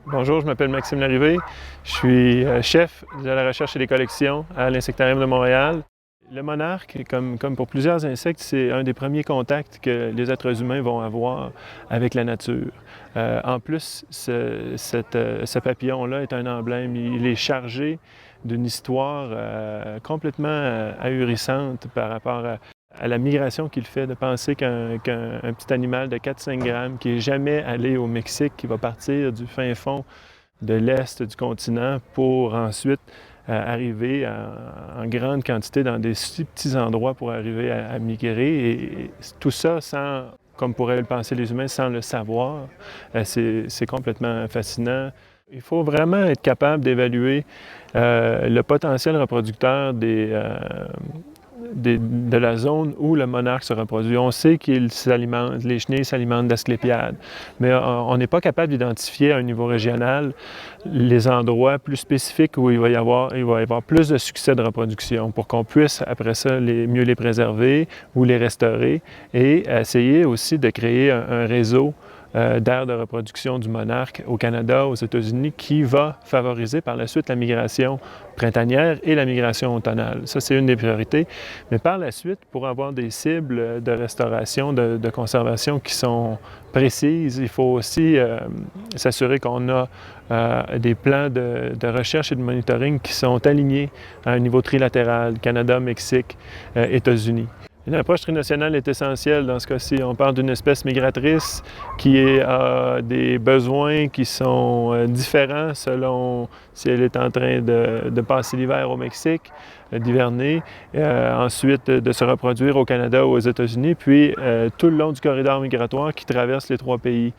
Bonjour, je m'appelle Maxime Larrivé. Je suis chef de la recherche et des collections à l'Insectarium de Montréal. Le monarque, comme pour plusieurs insectes, c'est un des premiers contacts que les êtres humains vont avoir avec la nature. En plus, ce papillon-là est un emblème. Il est chargé d'une histoire complètement ahurissante par rapport à la migration qu'il fait, de penser qu'un petit animal de 4-5 grammes qui n'est jamais allé au Mexique, qui va partir du fin fond de l'est du continent pour ensuite arriver en grande quantité dans des si petits endroits pour arriver à migrer. Et tout ça sans, comme pourraient le penser les humains, sans le savoir. C'est complètement fascinant. Il faut vraiment être capable d'évaluer le potentiel reproducteur de la zone où le monarque se reproduit. On sait qu'il s'alimente, les chenilles s'alimentent d'asclépiades, mais on n'est pas capable d'identifier à un niveau régional les endroits plus spécifiques où il va y avoir plus de succès de reproduction pour qu'on puisse, après ça, mieux les préserver ou les restaurer et essayer aussi de créer un réseau d'aires de reproduction du monarque au Canada, aux États-Unis, qui va favoriser par la suite la migration printanière et la migration automnale. Ça, c'est une des priorités. Mais par la suite, pour avoir des cibles de restauration, de conservation qui sont précises, il faut aussi s'assurer qu'on a des plans de recherche et de monitoring qui sont alignés à un niveau trilatéral, Canada, Mexique, États-Unis. Une approche trinationale est essentielle dans ce cas-ci. On parle d'une espèce migratrice qui a des besoins qui sont différents selon si elle est en train de passer l'hiver au Mexique, d'hiverner, ensuite de se reproduire au Canada ou aux États-Unis, puis tout le long du corridor migratoire qui traverse les trois pays.